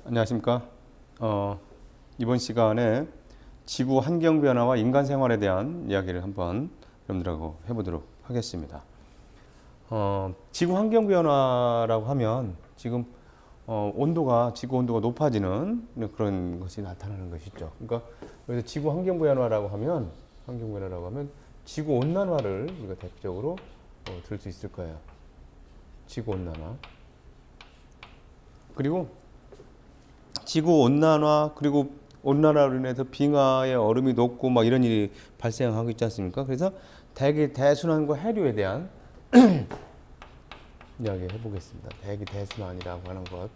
안녕하십니까. 이번 시간에 지구 환경 변화와 인간 생활에 대한 이야기를 한번 여러분들하고 해보도록 하겠습니다. 지구 환경 변화라고 하면 지금 지구 온도가 높아지는 그런 것이 나타나는 것이죠. 그러니까 여기서 지구 환경 변화라고 하면 지구 온난화를 우리가 대표적으로 들 수 있을 거예요. 지구 온난화. 그리고 지구 온난화, 그리고 온난화로 인해서 빙하의 얼음이 녹고 막 이런 일이 발생하고 있지 않습니까? 그래서 대기 대순환과 해류에 대한 이야기 해보겠습니다. 대기 대순환이라고 하는 것,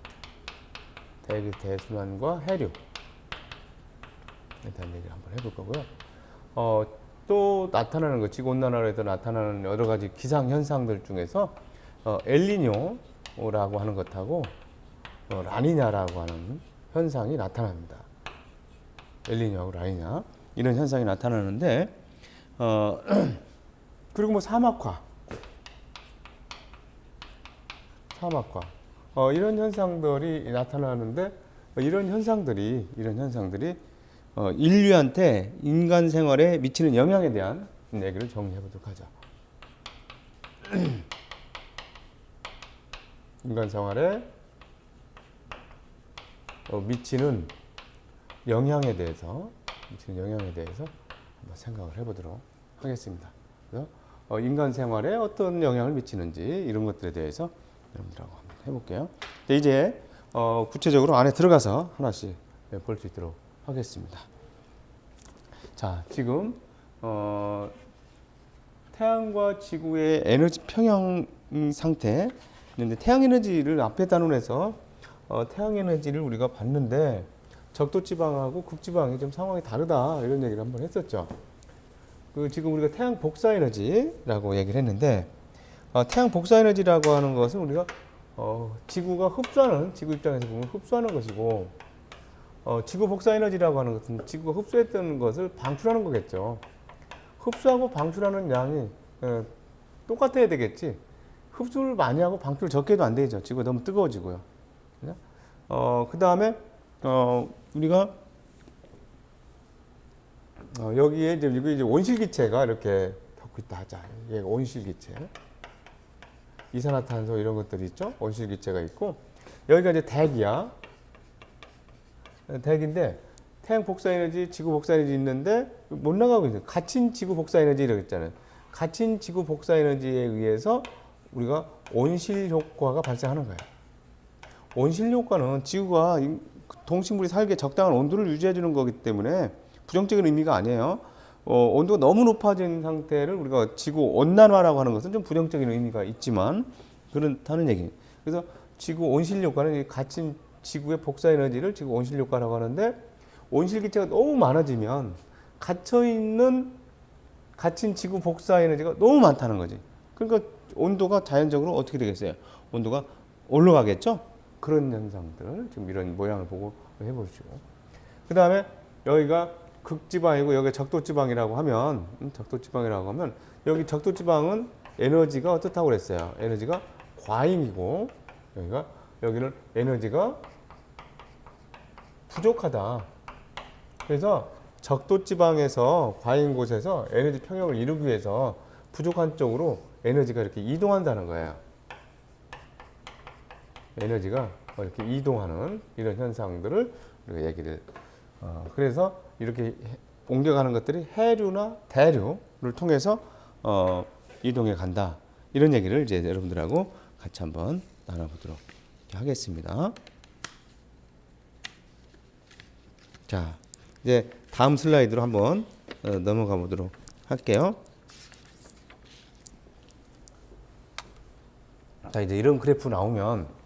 대기 대순환과 해류에 대한 얘기를 한번 해볼 거고요. 또 나타나는 것, 지구 온난화로 해서 나타나는 여러 가지 기상 현상들 중에서 엘니뇨라고 하는 것하고 라니냐라고 하는 현상이 나타납니다. 엘니뇨하고 라니냐 이런 현상이 나타나는데 그리고 뭐 사막화 이런 현상들이 나타나는데 이런 현상들이 인류한테 인간 생활에 미치는 영향에 대한 얘기를 정리해 보도록 하죠. 인간 생활에 미치는 영향에 대해서 한번 생각을 해보도록 하겠습니다. 그래서 인간 생활에 어떤 영향을 미치는지 이런 것들에 대해서 여러분들하고 한번 해볼게요. 이제 구체적으로 안에 들어가서 하나씩 볼 수 있도록 하겠습니다. 자, 지금 태양과 지구의 에너지 평형 상태. 근데 태양 에너지를 앞에 단원해서 태양 에너지를 우리가 봤는데 적도지방하고 극지방이 좀 상황이 다르다 이런 얘기를 한번 했었죠. 지금 우리가 태양 복사 에너지라고 얘기를 했는데 태양 복사 에너지라고 하는 것은 우리가 지구가 지구 입장에서 보면 흡수하는 것이고 지구 복사 에너지라고 하는 것은 지구가 흡수했던 것을 방출하는 거겠죠. 흡수하고 방출하는 양이 똑같아야 되겠지. 흡수를 많이 하고 방출을 적게 해도 안 되죠. 지구가 너무 뜨거워지고요. 그 다음에 우리가 여기에 이제 온실기체가 이렇게 덮고 있다 하자. 얘가 온실기체. 이산화탄소 이런 것들이 있죠. 온실기체가 있고 여기가 이제 대기야. 대기인데 태양 복사에너지, 지구 복사에너지 있는데 못 나가고 있는 갇힌 지구 복사에너지 이라고 했잖아요. 갇힌 지구 복사에너지에 의해서 우리가 온실 효과가 발생하는 거예요. 온실 효과는 지구가 동식물이 살기에 적당한 온도를 유지해 주는 거기 때문에 부정적인 의미가 아니에요. 온도가 너무 높아진 상태를 우리가 지구 온난화라고 하는 것은 좀 부정적인 의미가 있지만 그렇다는 얘기. 그래서 지구 온실 효과는 갇힌 지구의 복사 에너지를 지구 온실 효과라고 하는데 온실 기체가 너무 많아지면 갇힌 지구 복사 에너지가 너무 많다는 거지. 그러니까 온도가 자연적으로 어떻게 되겠어요? 온도가 올라가겠죠? 그런 현상들, 지금 이런 모양을 보고 해보시고. 그 다음에 여기가 극지방이고 여기가 적도지방이라고 하면, 여기 적도지방은 에너지가 어떻다고 그랬어요? 에너지가 과잉이고, 여기는 에너지가 부족하다. 그래서 적도지방에서 과잉 곳에서 에너지 평형을 이루기 위해서 부족한 쪽으로 에너지가 이렇게 이동한다는 거예요. 에너지가 이렇게 이동하는 이런 현상들을 우리가 얘기를 그래서 이렇게 옮겨가는 것들이 해류나 대류를 통해서 이동해 간다 이런 얘기를 이제 여러분들하고 같이 한번 나눠보도록 하겠습니다. 자, 이제 다음 슬라이드로 한번 넘어가 보도록 할게요. 자, 이제 이런 그래프 나오면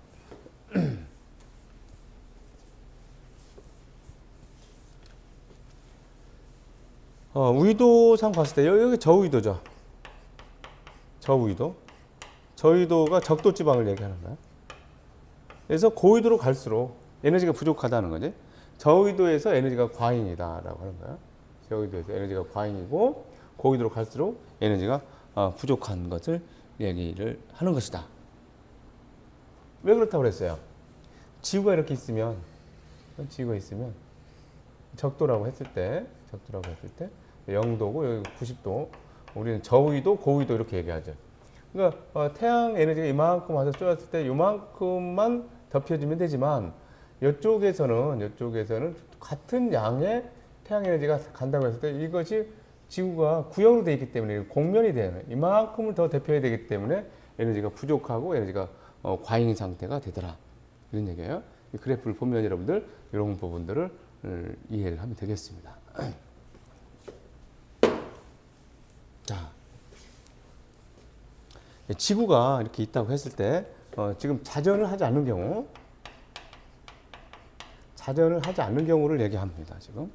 위도상 봤을 때 여기 저위도죠. 저위도가 적도지방을 얘기하는 거야. 그래서 고위도로 갈수록 에너지가 부족하다는 거지. 저위도에서 에너지가 과잉이다라고 하는 거야. 저위도에서 에너지가 과잉이고 고위도로 갈수록 에너지가 부족한 것을 얘기를 하는 것이다. 왜 그렇다고 그랬어요? 지구가 이렇게 있으면 지구가 있으면 적도라고 했을 때 0도고 여기 90도. 우리는 저위도, 고위도 이렇게 얘기하죠. 그러니까 태양 에너지가 이만큼 와서 쏘았을 때 이만큼만 덮여주면 되지만 이쪽에서는 같은 양의 태양 에너지가 간다고 했을 때 이것이 지구가 구형으로 되어 있기 때문에 공면이 되는 이만큼을 더 덮여야 되기 때문에 에너지가 부족하고 에너지가 과잉 상태가 되더라. 이런 얘기예요. 이 그래프를 보면 여러분들 이런 부분들을 이해를 하면 되겠습니다. 자, 지구가 이렇게 있다고 했을 때 지금 자전을 하지 않는 경우를 얘기합니다. 지금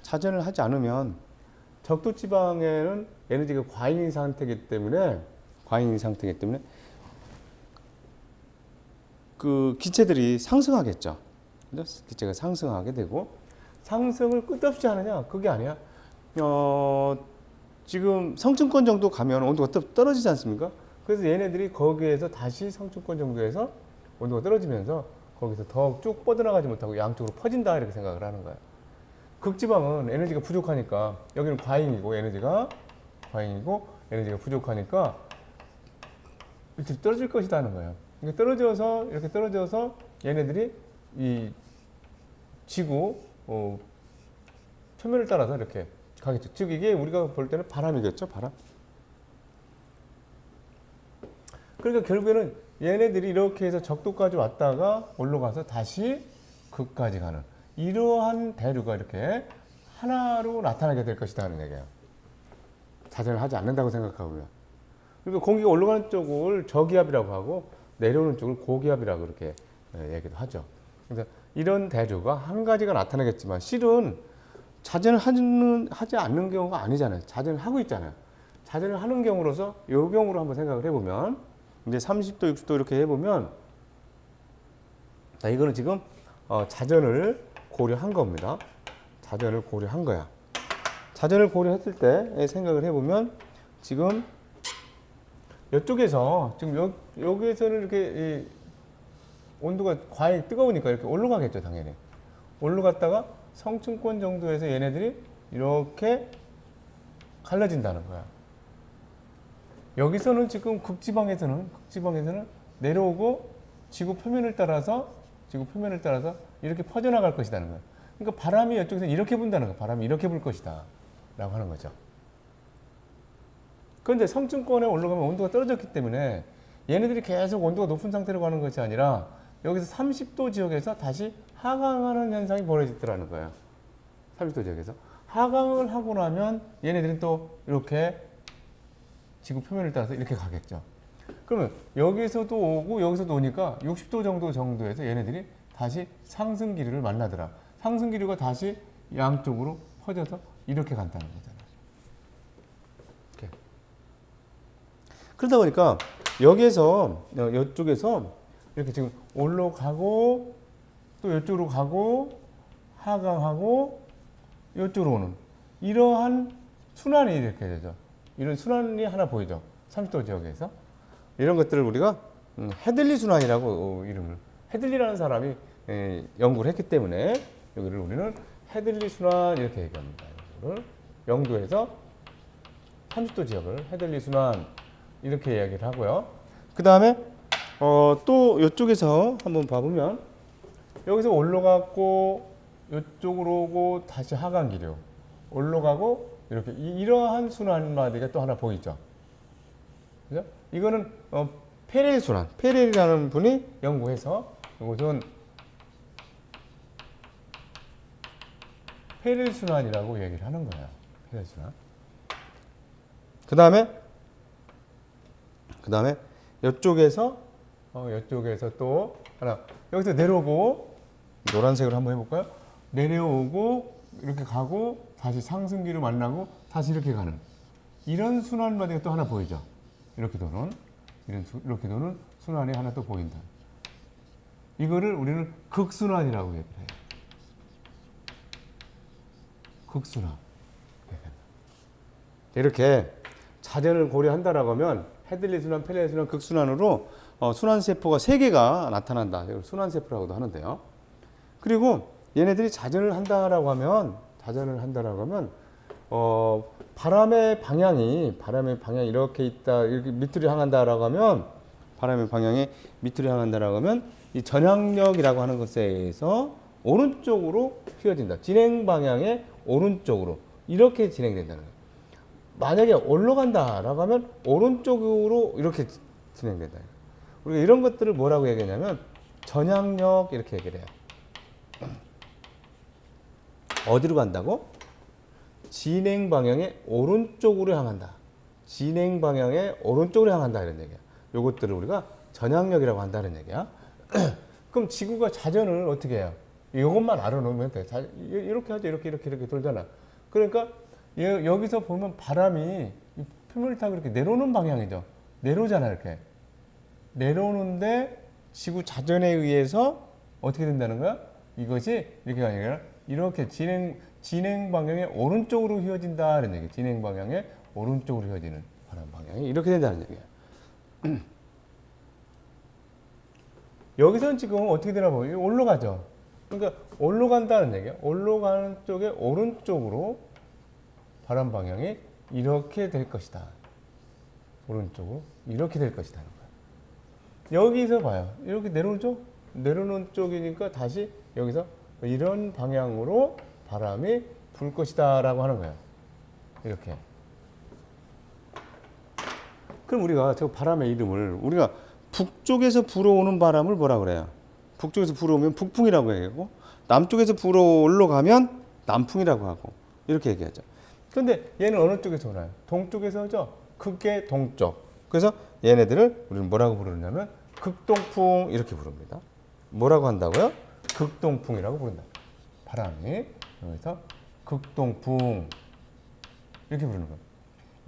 자전을 하지 않으면 적도 지방에는 에너지가 과잉 상태이기 때문에 그 기체들이 상승하겠죠. 그죠? 기체가 상승하게 되고 상승을 끝없이 하느냐? 그게 아니야. 지금 성층권 정도 가면 온도가 떨어지지 않습니까? 그래서 얘네들이 거기에서 다시 성층권 정도에서 온도가 떨어지면서 거기서 더 쭉 뻗어나가지 못하고 양쪽으로 퍼진다 이렇게 생각을 하는 거예요. 극지방은 에너지가 부족하니까 여기는 과잉이고 에너지가 부족하니까 이렇게 떨어질 것이다 하는 거예요. 이렇게 떨어져서 얘네들이 이 지구 표면을 따라서 이렇게 가겠죠. 즉 이게 우리가 볼 때는 바람이겠죠, 바람. 그러니까 결국에는 얘네들이 이렇게 해서 적도까지 왔다가 올라가서 다시 극까지 가는 이러한 대류가 이렇게 하나로 나타나게 될 것이다 하는 얘기예요. 자전을 하지 않는다고 생각하고요. 그러니까 공기가 올라가는 쪽을 저기압이라고 하고 내려오는 쪽을 고기압이라고 그렇게 얘기도 하죠. 그래서 이런 대류가 한 가지가 나타나겠지만 실은 자전을 하지 않는 경우가 아니잖아요. 자전을 하고 있잖아요. 자전을 하는 경우로서 이 경우로 한번 생각을 해보면 이제 30도, 60도 이렇게 해보면 자, 이거는 지금 자전을 고려한 겁니다. 자전을 고려한 거야. 자전을 고려했을 때 생각을 해보면 지금 이쪽에서 지금 여기에서는 이렇게 온도가 과히 뜨거우니까 이렇게 올라가겠죠, 당연히. 올라갔다가 성층권 정도에서 얘네들이 이렇게 갈라진다는 거야. 여기서는 지금 극지방에서는 내려오고 지구 표면을 따라서 이렇게 퍼져나갈 것이라는 거야. 그러니까 바람이 이쪽에서 이렇게 분다는 거야. 바람이 이렇게 불 것이다 라고 하는 거죠. 그런데 성층권에 올라가면 온도가 떨어졌기 때문에 얘네들이 계속 온도가 높은 상태로 가는 것이 아니라 여기서 30도 지역에서 다시 하강하는 현상이 벌어지더라는 거예요. 30도 지역에서. 하강을 하고 나면 얘네들은 또 이렇게 지구 표면을 따라서 이렇게 가겠죠. 그러면 여기서도 오고 여기서도 오니까 60도 정도에서 얘네들이 다시 상승 기류를 만나더라. 상승 기류가 다시 양쪽으로 퍼져서 이렇게 간다는 거잖아요. 이렇게. 그러다 보니까 여기에서 이쪽에서 이렇게 지금 올라가고 또 이쪽으로 가고 하강하고 이쪽으로 오는 이러한 순환이 이렇게 되죠. 이런 순환이 하나 보이죠. 30도 지역에서. 이런 것들을 우리가 헤들리 순환이라고 이름을 헤들리라는 사람이 연구를 했기 때문에 여기를 우리는 헤들리 순환 이렇게 얘기합니다. 이거를 0도에서 30도 지역을 헤들리 순환 이렇게 이야기를 하고요. 그 다음에 또 이쪽에서 한번 봐보면 여기서 올라갔고 이쪽으로 오고 다시 하강 기류 올라가고 이렇게 이러한 순환 마디가 또 하나 보이죠. 그죠? 이거는 페렐 순환, 페렐이라는 분이 연구해서 이것은 페렐 순환이라고 얘기를 하는 거예요. 페렐 순환. 그 다음에 이쪽에서 또 하나 여기서 내려오고 노란색으로 한번 해볼까요? 내려오고 이렇게 가고 다시 상승기를 만나고 다시 이렇게 가는 이런 순환 마디가 또 하나 보이죠. 이렇게 도는 순환이 하나 또 보인다. 이거를 우리는 극순환이라고 얘기를 해요. 극순환. 이렇게 자전을 고려한다라고 하면 헤들리 순환, 페렐 순환, 극순환으로 순환세포가 3개가 나타난다. 이걸 순환세포라고도 하는데요. 그리고 얘네들이 자전을 한다라고 하면 바람의 방향이 이렇게 있다, 이렇게 밑으로 향한다라고 하면 바람의 방향이 밑으로 향한다라고 하면 이 전향력이라고 하는 것에 의해서 오른쪽으로 휘어진다. 진행 방향의 오른쪽으로 이렇게 진행된다는 거예요. 만약에 올라간다라고 하면 오른쪽으로 이렇게 진행된다. 우리가 이런 것들을 뭐라고 얘기하냐면 전향력 이렇게 얘기를 해요. 어디로 간다고? 진행 방향의 오른쪽으로 향한다. 진행 방향의 오른쪽으로 향한다 이런 얘기야. 요것들을 우리가 전향력이라고 한다는 얘기야. 그럼 지구가 자전을 어떻게 해요? 이것만 알아놓으면 돼. 이렇게 하죠. 이렇게 돌잖아. 그러니까 여기서 보면 바람이 표면을 타고 이렇게 내려오는 방향이죠. 내려오잖아 이렇게. 내려오는데 지구 자전에 의해서 어떻게 된다는 거야? 이것이 이렇게 아니라 이렇게 진행 방향의 오른쪽으로 휘어진다는 얘기. 진행 방향의 오른쪽으로 휘어지는 바람 방향이 이렇게 된다는 얘기야. 여기서는 지금 어떻게 되나 보면 올라가죠. 그러니까 올라간다는 얘기야. 올라가는 쪽에 오른쪽으로 바람 방향이 이렇게 될 것이다. 오른쪽으로 이렇게 될 것이다. 여기서 봐요. 이렇게 내려오죠? 내려오는 쪽이니까 다시 여기서 이런 방향으로 바람이 불 것이다 라고 하는 거예요. 이렇게. 그럼 우리가 저 바람의 이름을 우리가 북쪽에서 불어오는 바람을 뭐라 그래요? 북쪽에서 불어오면 북풍이라고 얘기하고 남쪽에서 불어 올라가면 남풍이라고 하고 이렇게 얘기하죠. 그런데 얘는 어느 쪽에서 오나요? 동쪽에서 오죠? 극의 동쪽. 그래서 얘네들을 우리는 뭐라고 부르냐면 극동풍 이렇게 부릅니다. 뭐라고 한다고요? 극동풍이라고 부른다. 바람이 여기서 극동풍 이렇게 부르는 거예요.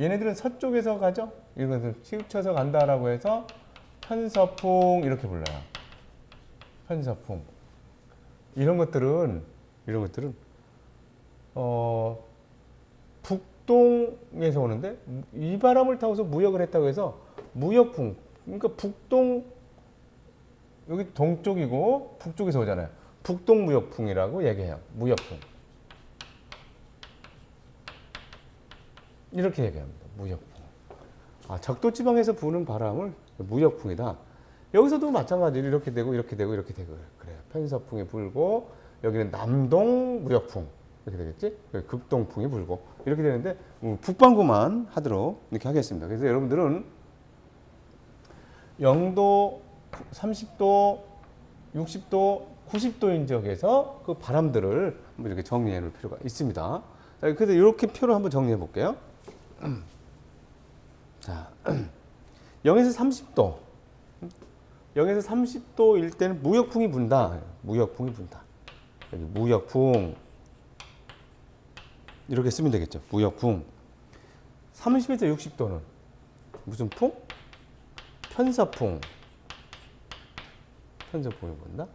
얘네들은 서쪽에서 가죠? 이것을 치우쳐서 간다라고 해서 편서풍 이렇게 불러요. 편서풍. 이런 것들은 북동에서 오는데 이 바람을 타고서 무역을 했다고 해서 무역풍. 그러니까 북동 여기 동쪽이고 북쪽에서 오잖아요. 북동무역풍이라고 얘기해요. 무역풍. 이렇게 얘기합니다. 무역풍. 적도지방에서 부는 바람을 무역풍이다. 여기서도 마찬가지로 이렇게 되고 그래요. 편서풍이 불고 여기는 남동 무역풍 이렇게 되겠지? 극동풍이 불고 이렇게 되는데 북반구만 하도록 이렇게 하겠습니다. 그래서 여러분들은 0도, 30도, 60도, 90도인 지역에서 그 바람들을 한번 이렇게 정리해 놓을 필요가 있습니다. 자, 그래서 이렇게 표를 한번 정리해 볼게요. 자, 0에서 30도. 0에서 30도일 때는 무역풍이 분다. 무역풍이 분다. 여기 무역풍. 이렇게 쓰면 되겠죠. 무역풍. 30에서 60도는 무슨 풍? 편서풍. 편서풍이 분다.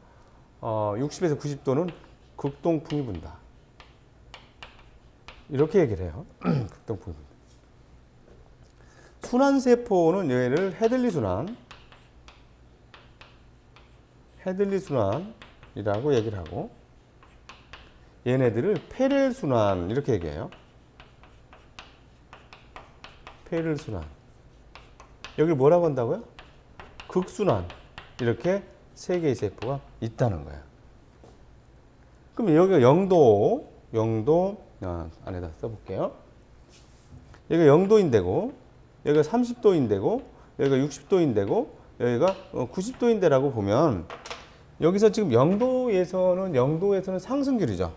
60에서 90도는 극동풍이 분다. 이렇게 얘기를 해요. 극동풍이 분다. 순환세포는 얘를 헤들리 순환이라고 얘기를 하고 얘네들을 페렐 순환 이렇게 얘기해요. 페렐 순환. 여기를 뭐라고 한다고요? 극순환. 이렇게 세 개의 세포가 있다는 거예요. 그럼 여기가 0도 안에다 써볼게요. 여기가 0도인데고 여기가 30도인데고 여기가 60도인데고 여기가 90도인데라고 보면 여기서 지금 0도에서는 상승기류죠.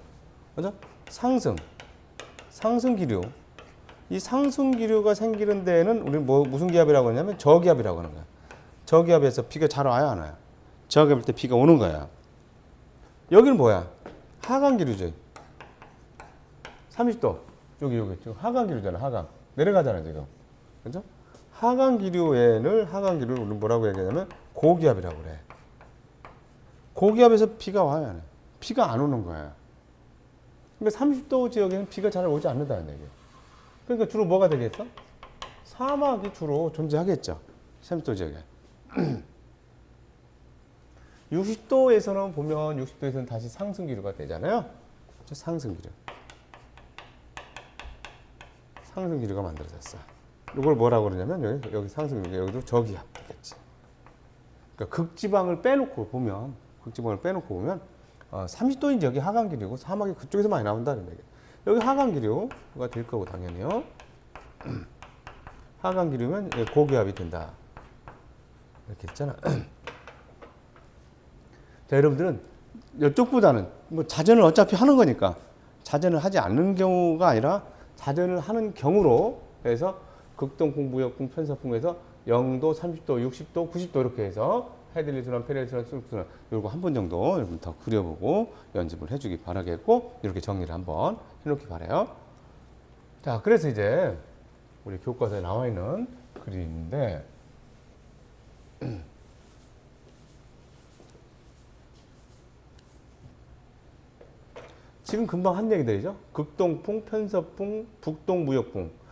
그죠? 상승기류. 이 상승기류가 생기는 데는 우리는 무슨 기압이라고 하냐면 저기압이라고 하는 거야. 저기압에서 비가 잘 와요, 안 와요? 저기압일 때 비가 오는 거야. 여기는 뭐야? 하강기류죠. 30도. 여기 지금 하강기류잖아, 하강. 내려가잖아, 지금. 그죠? 하강기류를 우리는 뭐라고 얘기하냐면 고기압이라고 그래. 고기압에서 비가 와요, 안 와요? 비가 안 오는 거야. 그러니까 30도 지역에는 비가 잘 오지 않는다는 얘기예요. 그러니까 주로 뭐가 되겠어? 사막이 주로 존재하겠죠. 30도 지역에. 60도에서는 보면 60도에서는 다시 상승기류가 되잖아요. 그렇죠? 상승기류. 상승기류가 만들어졌어. 이걸 뭐라고 그러냐면 여기 상승기류, 여기도 저기압 되겠지. 그러니까 극지방을 빼놓고 보면 30도인지 여기 하강기류고 사막이 그쪽에서 많이 나온다는 얘기예요. 여기 하강기류가 될 거고 당연히요. 하강기류면 고기압이 된다. 이렇게 했잖아. 자, 여러분들은 이쪽보다는 뭐 자전을 어차피 하는 거니까 자전을 하지 않는 경우가 아니라 자전을 하는 경우로 해서 극동풍, 무역풍, 편서풍에서 0도, 30도, 60도, 90도 이렇게 해서 헤들리순환, 페레순환, 순환 요거 한 번 정도 여러분 더 그려보고 연습을 해주기 바라겠고 이렇게 정리를 한번 해놓기 바라요. 자, 그래서 이제 우리 교과서에 나와 있는 그림인데 지금 금방 한 얘기들이죠. 극동풍, 편서풍, 북동무역풍.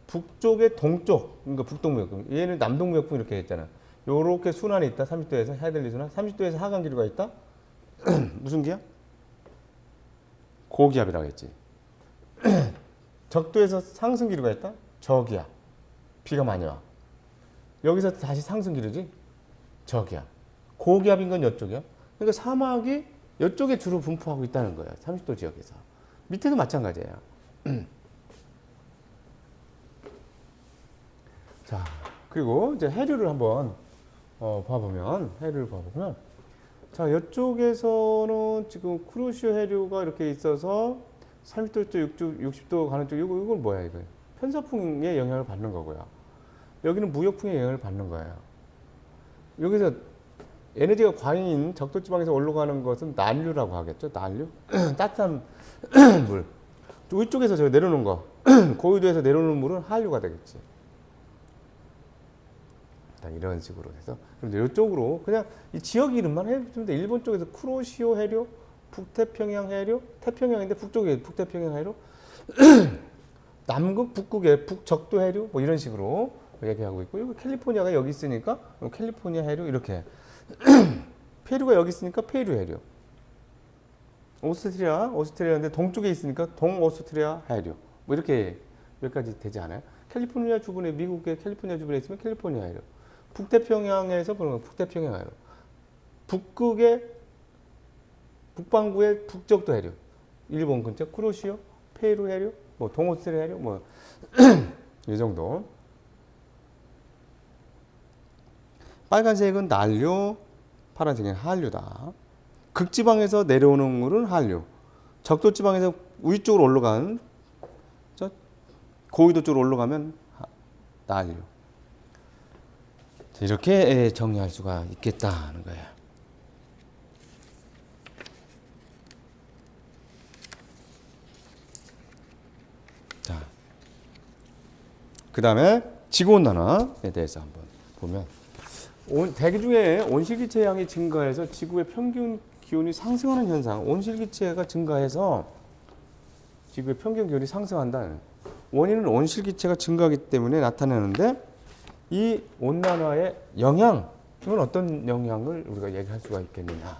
북쪽의 동쪽, 그러니까 북동무역풍. 얘는 남동무역풍 이렇게 했잖아. 요렇게 순환이 있다. 30도에서 헤들리 순환. 30도에서 하강기류가 있다. 무슨 기압? 고기압이라고 했지. 적도에서 상승기류가 있다. 저기압. 비가 많이 와. 여기서 다시 상승기류지. 저기압. 고기압인 건 이쪽이야. 그러니까 사막이 이쪽에 주로 분포하고 있다는 거예요. 30도 지역에서. 밑에도 마찬가지예요. 자, 그리고 이제 해류를 한번 봐보면 자, 이쪽에서는 지금 쿠로시오 해류가 이렇게 있어서 30도, 60도 가는 쪽, 이건 뭐야, 이거? 편서풍의 영향을 받는 거고요. 여기는 무역풍의 영향을 받는 거예요. 여기서 에너지가 과잉인 적도지방에서 올라가는 것은 난류라고 하겠죠. 난류? 따뜻한 물. 위쪽에서 저 내려오는 거, 고위도에서 내려오는 물은 한류가 되겠지. 이런 식으로 해서. 그런데 이쪽으로 그냥 이 지역 이름만 해주면 돼. 일본 쪽에서 쿠로시오 해류, 북태평양 해류, 태평양인데 북쪽에 북태평양 해류, 남극, 북극의 북적도 해류, 뭐 이런 식으로 얘기하고 있고, 여기 캘리포니아가 여기 있으니까 캘리포니아 해류 이렇게. 페루가 여기 있으니까 페루 해류. 오스트레일리아인데 동쪽에 있으니까 동오스트리아 해류. 뭐 이렇게 몇 가지 되지 않아요? 캘리포니아 주변에, 미국의 캘리포니아 주변에 있으면 캘리포니아 해류. 북태평양에서 보는 북태평양 해류. 북극의 북반구의 북적도 해류. 일본 근처 쿠로시오, 페루 해류, 뭐 동오스트리아 해류, 뭐 이 정도. 빨간색은 난류, 파란색은 한류다. 극지방에서 내려오는 물은 한류. 적도지방에서 위쪽으로 올라간, 고위도 쪽으로 올라가면 난류. 이렇게 정리할 수가 있겠다는 거예요. 자, 그 다음에 지구온난화에 대해서 한번 보면, 대기 중에 온실기체량이 증가해서 지구의 평균 기온이 상승하는 현상, 온실기체가 증가해서 지구의 평균 기온이 상승한다. 원인은 온실기체가 증가하기 때문에 나타나는데, 이 온난화의 영향, 이건 어떤 영향을 우리가 얘기할 수가 있겠느냐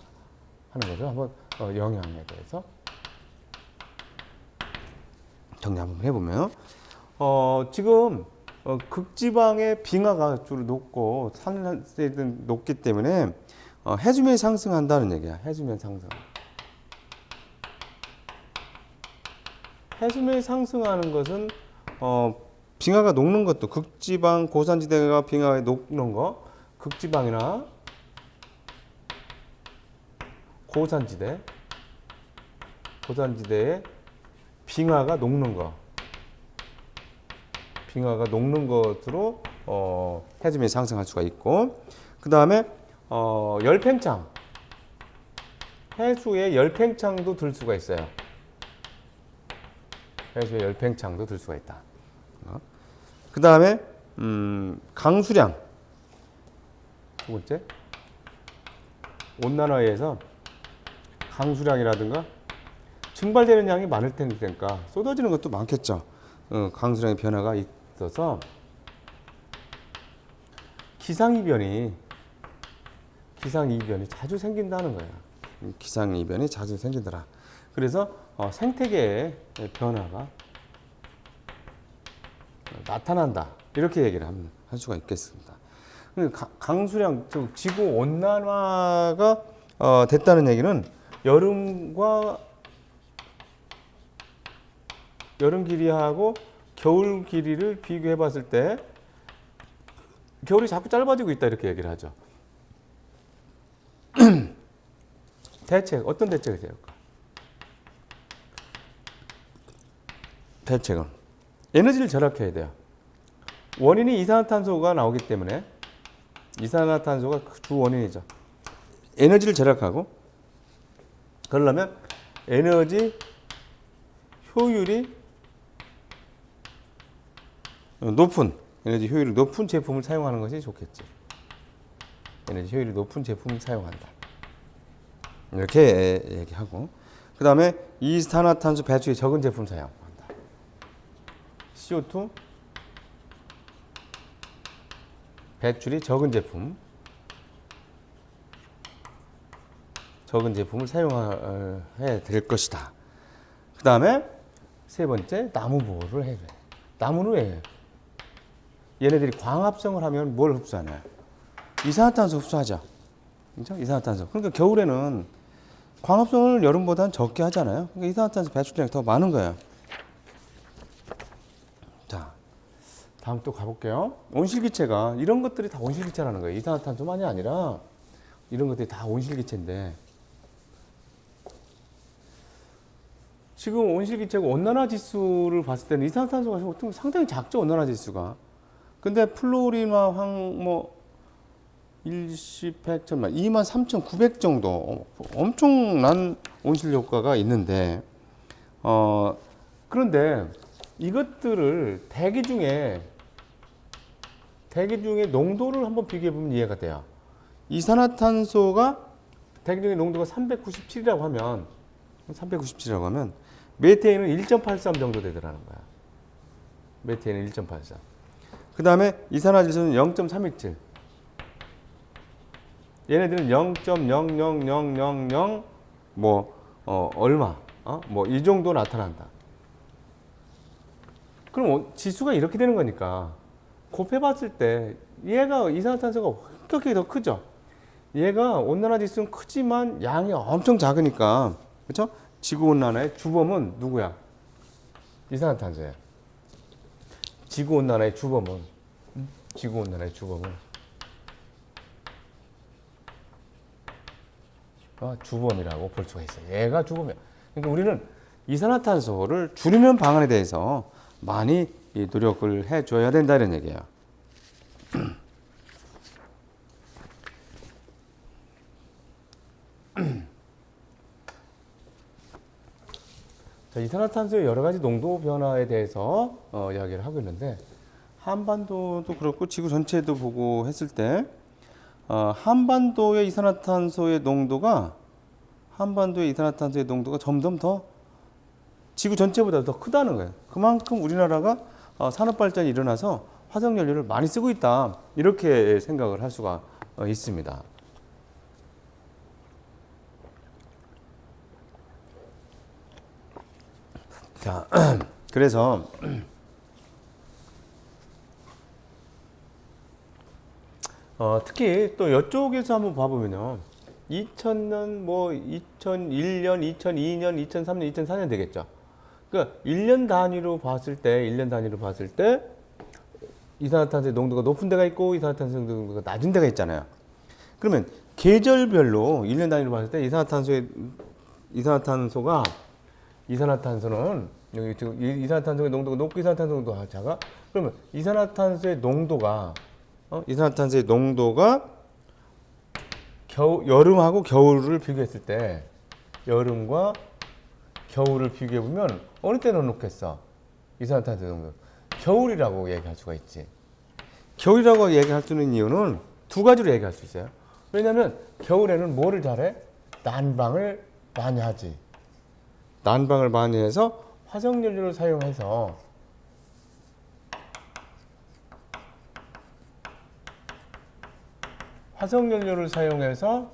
하는 거죠. 한번 영향에 대해서 정리 한번 해보면, 지금 극지방의 빙하가 주로 높고 산세든 높기 때문에 해수면이 상승한다는 얘기야. 해수면 상승. 해수면이 상승하는 것은 빙하가 녹는 것도, 극지방 고산지대가 빙하에 녹는 거, 극지방이나 고산지대에 빙하가 녹는 거, 빙하가 녹는 것으로 해수면이 상승할 수가 있고, 그 다음에 열팽창, 해수에 열팽창도 들 수가 있어요. 해수에 열팽창도 들 수가 있다. 그 다음에 강수량, 두 번째, 온난화에서 강수량이라든가 증발되는 양이 많을 테니까 쏟아지는 것도 많겠죠. 강수량의 변화가 있어서 기상이변이 기상이변이 자주 생긴다는 거야. 기상이변이 자주 생기더라. 그래서 생태계의 변화가 나타난다. 이렇게 얘기를 할 수가 있겠습니다. 강수량, 즉 지구 온난화가 됐다는 얘기는 여름 길이하고 겨울 길이를 비교해 봤을 때 겨울이 자꾸 짧아지고 있다 이렇게 얘기를 하죠. 대책, 어떤 대책이 될까? 대책은 에너지를 절약해야 돼요. 원인이 이산화탄소가 나오기 때문에 이산화탄소가 주 원인이죠. 에너지를 절약하고 그러려면 에너지 효율이 높은 제품을 사용하는 것이 좋겠지. 에너지 효율이 높은 제품을 사용한다. 이렇게 얘기하고 그 다음에 이산화탄소 배출이 적은 제품 사용한다. CO2 배출이 적은 제품을 사용해야 될 것이다. 그 다음에 세 번째, 나무 보호를 해야 돼. 나무는 왜 해요? 얘네들이 광합성을 하면 뭘 흡수하냐? 이산화탄소 흡수하죠. 그렇죠? 이산화탄소. 그러니까 겨울에는 광합성을 여름보다는 적게 하잖아요. 그러니까 이산화탄소 배출량이 더 많은 거예요. 자, 다음 또 가볼게요. 온실기체가 이런 것들이 다 온실기체라는 거예요. 이산화탄소만이 아니라 이런 것들이 다 온실기체인데 지금 온실기체가 온난화 지수를 봤을 때는 이산화탄소가 상당히 작죠. 온난화 지수가. 근데 플로리나 일시, 100, 1000만, 23,900 정도 엄청난 온실 효과가 있는데 그런데 이것들을 대기 중에 농도를 한번 비교해 보면 이해가 돼요. 이산화탄소가 대기 중에 농도가 397이라고 하면 메테인은 1.83 정도 되더라는 거야. 메테인은 1.83. 그 다음에 이산화질소는 0.317. 얘네들은 0.00000 얼마 이 정도 나타난다. 그럼 지수가 이렇게 되는 거니까 곱해봤을 때 얘가 이산화탄소가 급격하게 더 크죠. 얘가 온난화 지수는 크지만 양이 엄청 작으니까 그렇죠? 지구온난화의 주범은 누구야? 이산화탄소야. 지구온난화의 주범은 주범이라고 볼 수가 있어요. 얘가 주범이야. 그러니까 우리는 이산화탄소를 줄이는 방안에 대해서 많이 노력을 해줘야 된다 이런 얘기예요. 자, 이산화탄소의 여러 가지 농도 변화에 대해서 이야기를 하고 있는데 한반도도 그렇고 지구 전체도 보고 했을 때 한반도의 이산화탄소의 농도가 점점 더 지구 전체보다 더 크다는 거예요. 그만큼 우리나라가 산업 발전이 일어나서 화석 연료를 많이 쓰고 있다. 이렇게 생각을 할 수가 있습니다. 자, 그래서 특히 또 이쪽에서 한번 봐보면요. 2000년, 2001년, 2002년, 2003년, 2004년 되겠죠. 그러니까 1년 단위로 봤을 때 이산화탄소의 농도가 높은 데가 있고 이산화탄소 농도가 낮은 데가 있잖아요. 그러면 계절별로 1년 단위로 봤을 때 이산화탄소는 여기 지금 이산화탄소의 농도가 높고 이산화탄소 농도가 작아. 그러면 이산화탄소의 농도가 여름하고 겨울을 비교했을 때 여름과 겨울을 비교해 보면 어느 때는 높겠어? 이산화탄소 농도. 겨울이라고 얘기할 수가 있지. 겨울이라고 얘기할 수 있는 이유는 두 가지로 얘기할 수 있어요. 왜냐하면 겨울에는 뭐를 잘해? 난방을 많이 하지. 난방을 많이 해서 화석연료를 사용해서 화석연료를 사용해서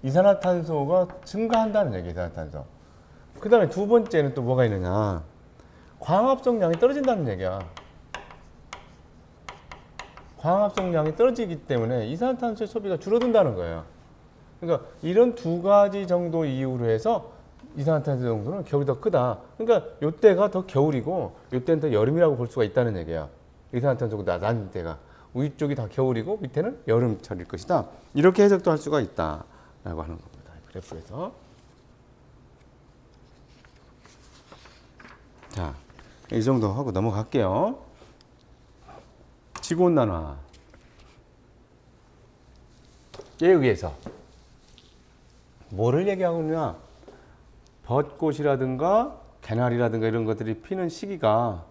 이산화탄소가 증가한다는 얘기예요. 이산화탄소. 그 다음에 두 번째는 또 뭐가 있느냐. 광합성량이 떨어진다는 얘기야. 광합성량이 떨어지기 때문에 이산화탄소의 소비가 줄어든다는 거예요. 그러니까 이런 두 가지 정도 이유로 해서 이산화탄소 정도는 겨울이 더 크다. 그러니까 이때가 더 겨울이고 이때는 더 여름이라고 볼 수가 있다는 얘기야. 이산화탄소가 낮은 때가. 위쪽이 다 겨울이고 밑에는 여름철일 것이다. 이렇게 해석도 할 수가 있다라고 하는 겁니다. 그래프에서. 자, 이 정도 하고 넘어갈게요. 지구온난화. 에 의해서 뭐를 얘기하고 있느냐. 벚꽃이라든가 개나리라든가 이런 것들이 피는 시기가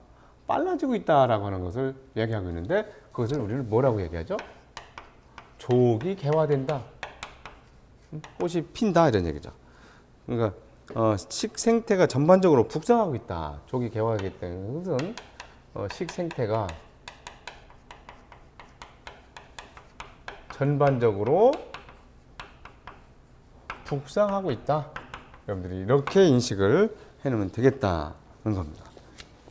빨라지고 있다라고 하는 것을 얘기하고 있는데 그것을 우리는 뭐라고 얘기하죠? 조기 개화된다. 꽃이 핀다 이런 얘기죠. 그러니까 식생태가 전반적으로 북상하고 있다. 조기 개화하기 때문에 그것은 식생태가 전반적으로 북상하고 있다. 여러분들이 이렇게 인식을 해놓으면 되겠다는 겁니다.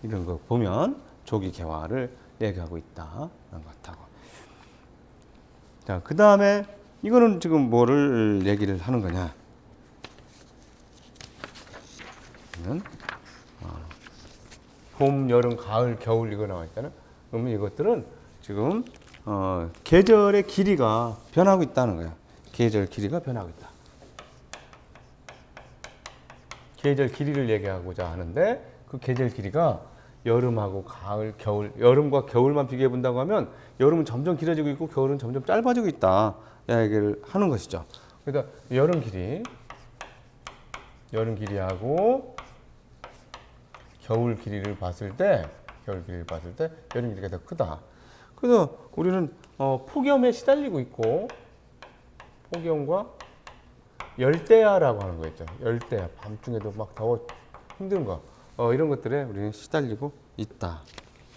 이런 거 보면 조기 개화를 얘기하고 있다는 것 같고. 자, 그 다음에 이거는 지금 뭐를 얘기를 하는 거냐? 봄, 여름, 가을, 겨울 이거 나와 있잖아요. 그러면 이것들은 지금 계절의 길이가 변하고 있다는 거야. 계절 길이가 변하고 있다. 계절 길이를 얘기하고자 하는데 그 계절 길이가 여름하고 가을, 겨울, 여름과 겨울만 비교해 본다고 하면 여름은 점점 길어지고 있고 겨울은 점점 짧아지고 있다. 이 얘기를 하는 것이죠. 그러니까 여름 길이하고 겨울 길이를 봤을 때 여름 길이가 더 크다. 그래서 우리는 폭염에 시달리고 있고 폭염과 열대야라고 하는 거 있죠. 열대야. 밤중에도 막 더워 힘든 거. 이런 것들에 우리는 시달리고 있다.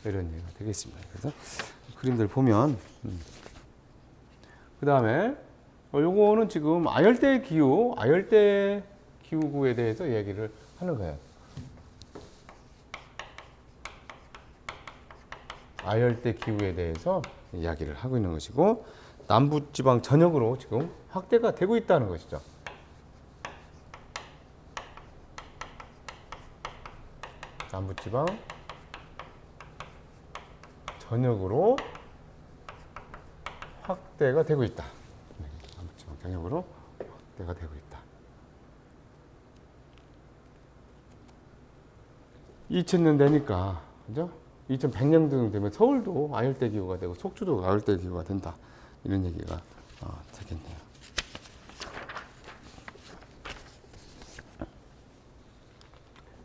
이런 얘기가 되겠습니다. 그래서 그림들 보면 그 다음에 요거는 지금 아열대 기후구에 대해서 얘기를 하는 거예요. 아열대 기후에 대해서 이야기를 하고 있는 것이고 남부지방 전역으로 지금 확대가 되고 있다는 것이죠. 남부지방 전역으로 확대가 되고 있다. 남부지방 전역으로 확대가 되고 있다. 2000년 되니까, 그죠? 2100년 되면 서울도 아열대 기후가 되고 속초도 아열대 기후가 된다. 이런 얘기가 되겠네요.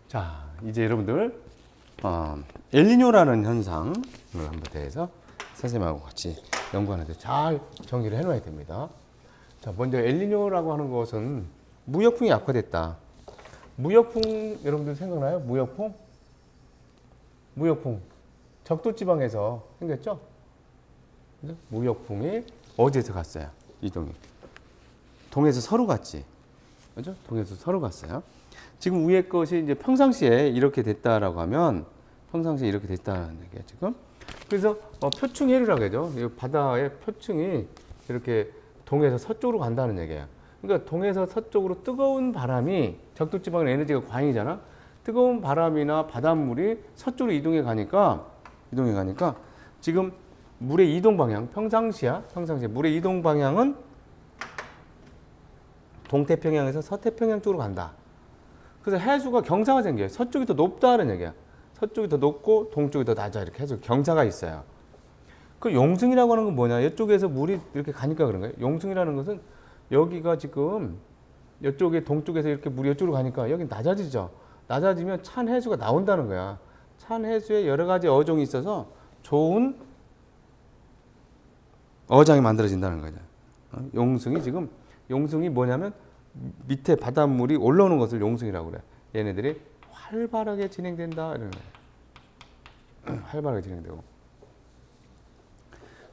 자, 이제 여러분들 엘니뇨라는 현상을 한번 대해서 선생님하고 같이 연구하는데 잘 정리를 해놔야 됩니다. 자, 먼저 엘니뇨라고 하는 것은 무역풍이 약화됐다. 무역풍 여러분들 생각나요? 무역풍 적도지방에서 생겼죠? 무역풍이 어디에서 갔어요? 이동이 동에서 서로 갔지, 그죠? 동에서 서로 갔어요. 지금 위에 것이 이제 평상시에 이렇게 됐다라고 하면 평상시에 이렇게 됐다는 얘기예요, 지금. 그래서 표층해류라고 하죠. 이 바다의 표층이 이렇게 동에서 서쪽으로 간다는 얘기예요. 그러니까 동에서 서쪽으로 뜨거운 바람이 적도지방은 에너지가 광이잖아. 뜨거운 바람이나 바닷물이 서쪽으로 이동해 가니까 지금 물의 이동 방향, 평상시에 물의 이동 방향은 동태평양에서 서태평양 쪽으로 간다. 그래서 해수가 경사가 생겨요. 서쪽이 더 높다는 얘기야. 서쪽이 더 높고 동쪽이 더 낮아. 이렇게 해서 경사가 있어요. 그 용승이라고 하는 건 뭐냐? 이쪽에서 물이 이렇게 가니까 그런 거예요. 용승이라는 것은 여기가 지금 이쪽에 동쪽에서 이렇게 물이 이쪽으로 가니까 여기 낮아지죠. 낮아지면 찬 해수가 나온다는 거야. 찬 해수에 여러 가지 어종이 있어서 좋은 어장이 만들어진다는 거죠. 용승이 뭐냐면 밑에 바닷물이 올라오는 것을 용승이라고 그래. 얘네들이 활발하게 진행된다 이러는 거예요. 활발하게 진행되고.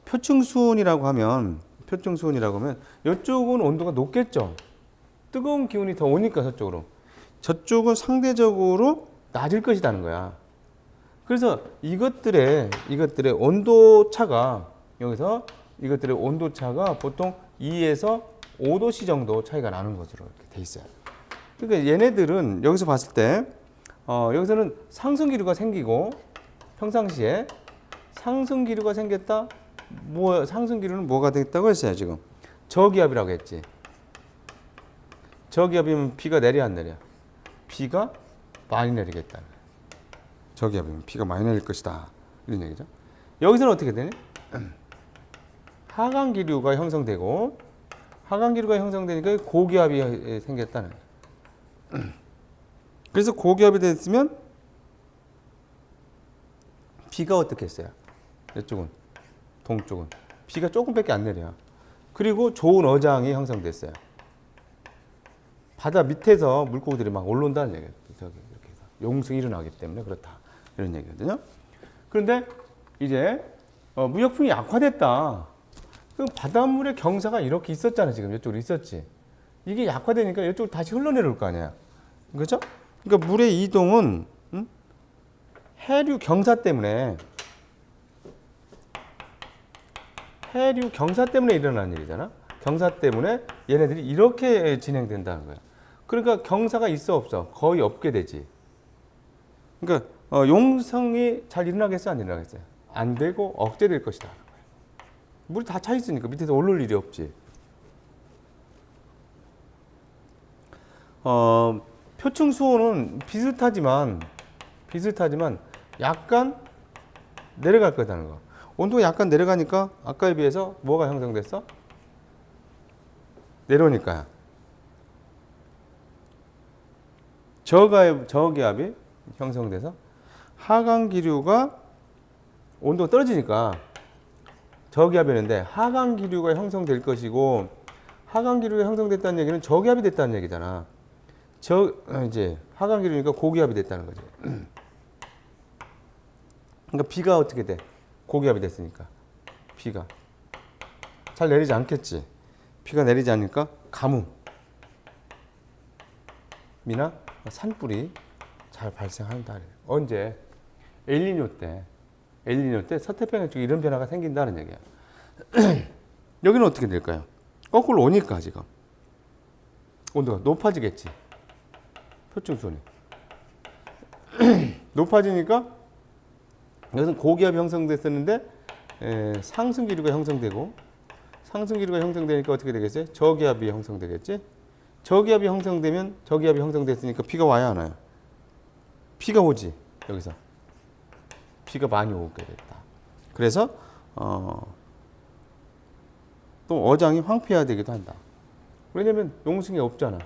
표층수온이라고 하면 표층 수온이라고 하면 이쪽은 온도가 높겠죠. 뜨거운 기운이 더 오니까 저쪽으로. 저쪽은 상대적으로 낮을 것이라는 거야. 그래서 이것들의 온도 차가 여기서 이것들의 온도 차가 보통 2에서 5도씨 정도 차이가 나는 것으로 이렇게 돼 있어요. 그러니까 얘네들은 여기서 봤을 때 여기서는 상승기류가 생기고 평상시에 상승기류가 생겼다. 상승기류는 뭐가 됐다고 했어요 지금? 저기압이라고 했지. 저기압이면 비가 내려 안 내려? 비가 많이 내리겠다. 저기압이면 비가 많이 내릴 것이다. 이런 얘기죠. 여기서는 어떻게 되니? 하강기류가 형성되고 하강기류가 형성되니까 고기압이 생겼다는 거예요. 그래서 고기압이 됐으면 비가 어떻게 했어요? 이쪽은 동쪽은 비가 조금밖에 안 내려. 그리고 좋은 어장이 형성됐어요. 바다 밑에서 물고기들이 막 올라온다는 얘기예요. 저기 이렇게 해서 용승이 일어나기 때문에 그렇다 이런 얘기거든요. 그런데 이제 무역풍이 약화됐다. 그럼 바닷물의 경사가 이렇게 있었잖아. 지금 이쪽으로 있었지. 이게 약화되니까 이쪽으로 다시 흘러내려올 거 아니야. 그렇죠? 그러니까 물의 이동은 해류 경사 때문에 일어나는 일이잖아. 경사 때문에 얘네들이 이렇게 진행된다는 거야. 그러니까 경사가 있어 없어? 거의 없게 되지. 그러니까 용성이 잘 일어나겠어 안 일어나겠어요? 안 되고 억제될 것이다. 물이 다 차 있으니까 밑에서 올라올 일이 없지. 표층 수온은 비슷하지만 약간 내려갈 거다는 거. 온도가 약간 내려가니까 아까에 비해서 뭐가 형성됐어? 내려오니까 저기압이 형성돼서 하강기류가 온도가 떨어지니까 저기압이었는데 하강기류가 형성될 것이고 하강기류가 형성됐다는 얘기는 저기압이 됐다는 얘기잖아. 이제 하강기류니까 고기압이 됐다는 거지. 그러니까 비가 어떻게 돼? 고기압이 됐으니까 비가 잘 내리지 않겠지. 비가 내리지 않으니까 가뭄이나 산불이 잘 발생한다. 언제? 엘니뇨 때 서태평양 쪽에 이런 변화가 생긴다는 얘기야. 여기는 어떻게 될까요? 거꾸로 오니까 지금 온도가 높아지겠지. 표층수온이 높아지니까 여기서 고기압이 형성됐었는데 상승기류가 형성되고 상승기류가 형성되니까 어떻게 되겠어요? 저기압이 형성되겠지. 저기압이 형성되면 저기압이 형성됐으니까 비가 와야 하나요? 비가 오지. 여기서 비가 많이 오게 됐다. 그래서 또 어장이 황폐화되기도 한다. 왜냐면 용승이 없잖아.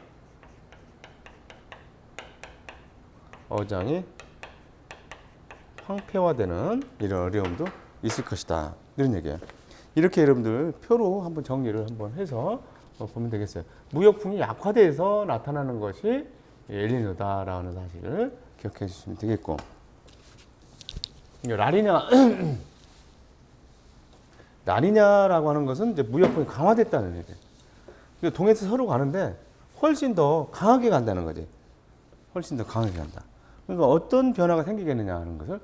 어장이 황폐화되는 이런 어려움도 있을 것이다. 이런 얘기예요. 이렇게 여러분들 표로 한번 정리를 한번 해서 보면 되겠어요. 무역풍이 약화돼서 나타나는 것이 엘니뇨다라는 사실을 기억해 주시면 되겠고, 라니냐라고 하는 것은 이제 무역풍이 강화됐다는 얘기예요. 그러니까 동해에서 서로 가는데 훨씬 더 강하게 간다는 거지. 훨씬 더 강하게 간다. 그러니까 어떤 변화가 생기겠느냐 하는 것을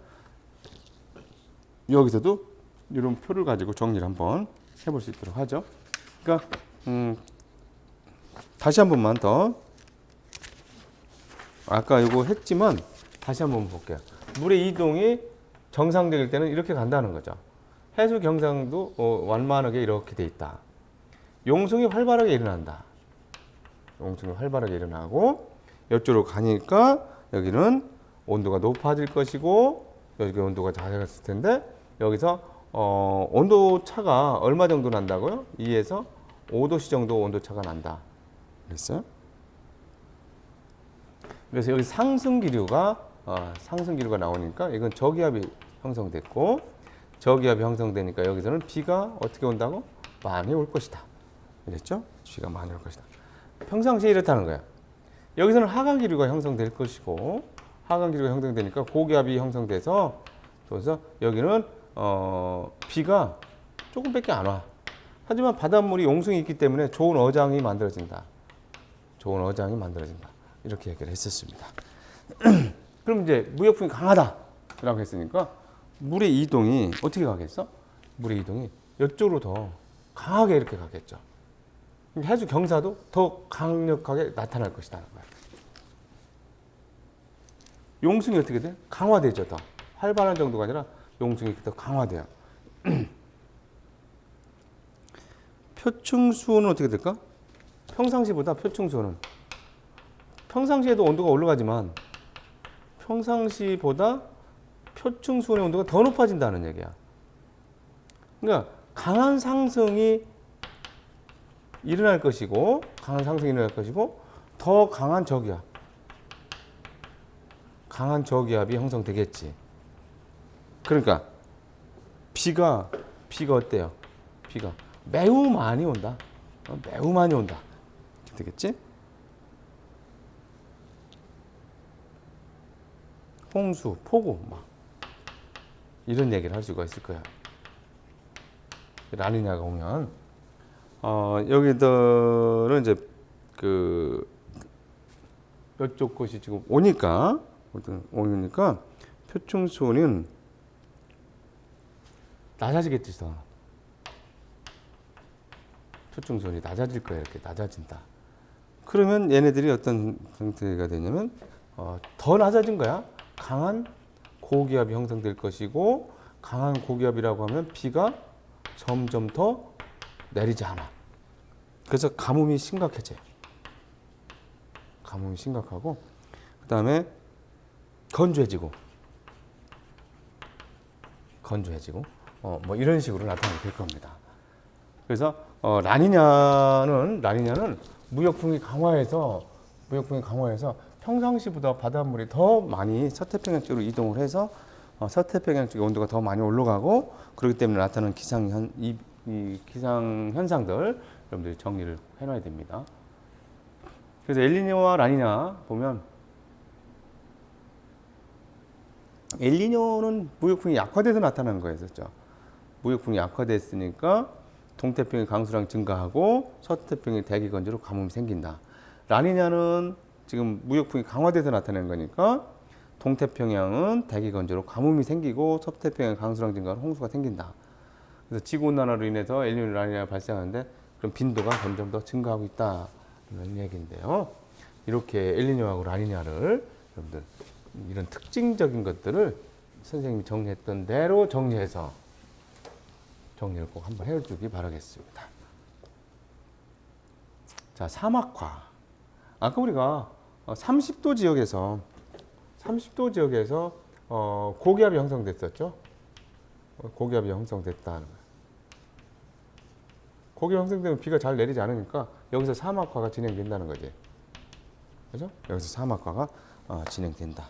여기서도 이런 표를 가지고 정리를 한번 해볼 수 있도록 하죠. 그러니까 다시 한 번만 더 아까 이거 했지만 다시 한번 볼게요. 물의 이동이 정상적일 때는 이렇게 간다는 거죠. 해수 경상도 완만하게 이렇게 돼 있다. 용성이 활발하게 일어난다. 용성이 활발하게 일어나고 이쪽으로 가니까 여기는 온도가 높아질 것이고 여기 온도가 낮아졌을 텐데 여기서 온도 차가 얼마 정도 난다고요? 2에서 5도씨 정도 온도 차가 난다. 그랬어요? 그래서 여기 상승기류가 나오니까 이건 저기압이 형성됐고 저기압이 형성되니까 여기서는 비가 어떻게 온다고? 많이 올 것이다. 그랬죠? 비가 많이 올 것이다. 평상시에 이렇다는 거야. 여기서는 하강기류가 형성될 것이고 하강기류가 형성되니까 고기압이 형성돼서 그래서 여기는 비가 조금밖에 안 와. 하지만 바닷물이 용승이 있기 때문에 좋은 어장이 만들어진다. 좋은 어장이 만들어진다. 이렇게 얘기를 했었습니다. 그럼 이제 무역풍이 강하다라고 했으니까 물의 이동이 어떻게 가겠어? 물의 이동이 이쪽으로 더 강하게 이렇게 가겠죠. 해수 경사도 더 강력하게 나타날 것이다. 용승이 어떻게 돼? 강화되죠. 더 활발한 정도가 아니라 용승이 더 강화돼요. 표층수온은 어떻게 될까? 평상시보다 표층수온은 평상시에도 온도가 올라가지만 평상시보다 표층수온의 온도가 더 높아진다는 얘기야. 그러니까 강한 상승이 일어날 것이고 더 강한 저기압, 강한 저기압이 형성되겠지. 그러니까 비가 어때요? 비가 매우 많이 온다. 매우 많이 온다. 되겠지? 홍수, 폭우 막 이런 얘기를 할 수가 있을 거야. 라니냐가 오면 여기들은 이제 이쪽 것이 지금 오니까 표층수온은 낮아지겠지. 표층수온이 낮아질 거야. 이렇게 낮아진다. 그러면 얘네들이 어떤 상태가 되냐면 더 낮아진 거야. 강한 고기압이 형성될 것이고, 강한 고기압이라고 하면 비가 점점 더 내리지 않아. 그래서 가뭄이 심각해져. 가뭄이 심각하고, 그 다음에 건조해지고 뭐 이런 식으로 나타나게 될 겁니다. 그래서 라니냐는 무역풍이 강화해서 평상시보다 바닷물이 더 많이 서태평양 쪽으로 이동을 해서 서태평양 쪽의 온도가 더 많이 올라가고, 그렇기 때문에 나타나는 이 기상 현상들 여러분들이 정리를 해놔야 됩니다. 그래서 엘니뇨와 라니냐 보면, 엘니뇨는 무역풍이 약화돼서 나타나는 거였었죠. 무역풍이 약화됐으니까 동태평의 강수량 증가하고 서태평의 대기 건조로 가뭄이 생긴다. 라니냐는 지금 무역풍이 강화돼서 나타나는 거니까 동태평양은 대기 건조로 가뭄이 생기고 서태평양 강수량 증가로 홍수가 생긴다. 그래서 지구온난화로 인해서 엘니뇨 라니냐가 발생하는데 그럼 빈도가 점점 더 증가하고 있다. 이런 얘기인데요. 이렇게 엘니뇨하고 라니냐를 여러분들 이런 특징적인 것들을 선생님이 정리했던 대로 정리해서 정리를 꼭 한번 해주기 바라겠습니다. 자, 사막화. 아까 우리가 30도 지역에서 고기압이 형성됐었죠. 고기압이 형성됐다는 거예요. 고기압이 형성되면 비가 잘 내리지 않으니까 여기서 사막화가 진행된다는 거지. 그죠? 여기서 사막화가 진행된다.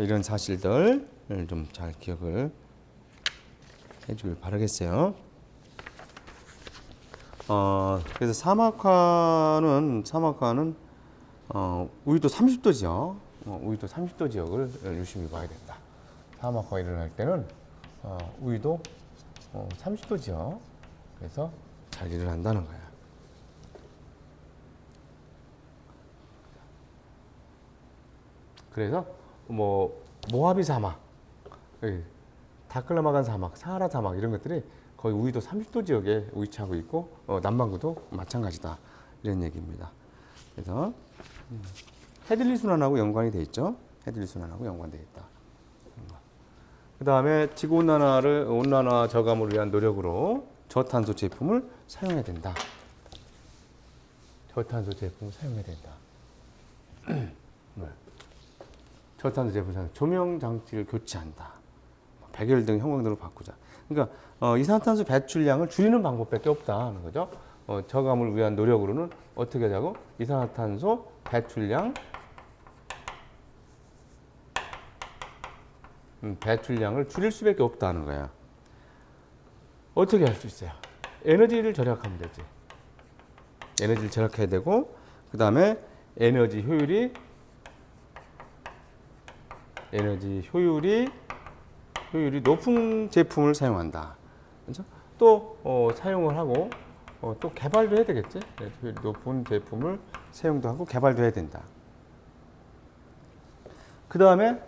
이런 사실들을 좀 잘 기억을 해주길 바라겠어요. 그래서 사막화는 우유도 30도 지역, 우유도 30도 지역을 유심히 봐야 된다. 사막화가 일어날 때는 우유도 30도 지역, 그래서 잘 일어난다는 거야. 그래서 모하비 사막, 다클라마간 사막, 사하라 사막 이런 것들이 거의 우유도 30도 지역에 위치하고 있고, 남반구도 마찬가지다. 이런 얘기입니다. 그래서 해들리 순환하고 연관이 돼 있죠. 해들리 순환하고 연관되어 있다. 그 다음에 지구 온난화 저감을 위한 노력으로 저탄소 제품을 사용해야 된다. 저탄소 제품을 사용해야 된다. 저탄소 제품 사용, 조명 장치를 교체한다. 백열 등 형광등으로 바꾸자. 그러니까 이산화탄소 배출량을 줄이는 방법밖에 없다는 거죠. 저감을 위한 노력으로는 어떻게 하자고? 이산화탄소 배출량을 줄일 수밖에 없다는 거야. 어떻게 할 수 있어요? 에너지를 절약하면 되지. 에너지를 절약해야 되고, 그 다음에 에너지 효율이 높은 제품을 사용한다. 그렇죠? 또 사용을 하고 또 개발도 해야 되겠지. 높은 제품을 사용도 하고 개발도 해야 된다. 그 다음에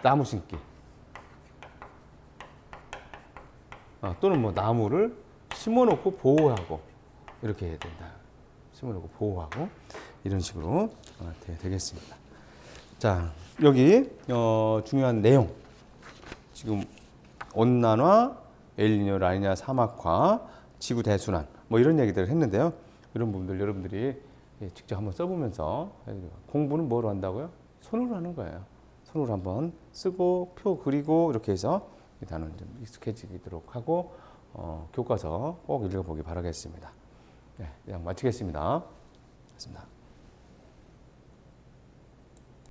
나무 심기. 또는 뭐 나무를 심어놓고 보호하고 이렇게 해야 된다. 심어놓고 보호하고 이런 식으로 되겠습니다. 자, 여기 중요한 내용. 지금 온난화, 엘니뇨, 라니냐, 사막화, 지구 대순환 뭐 이런 얘기들을 했는데요. 이런 부분들 여러분들이 직접 한번 써보면서 공부는 뭐로 한다고요? 손으로 하는 거예요. 손으로 한번 쓰고 표 그리고 이렇게 해서 이 단어는 좀 익숙해지도록 하고 교과서 꼭 읽어보기 바라겠습니다. 네, 그냥 마치겠습니다. 고맙습니다.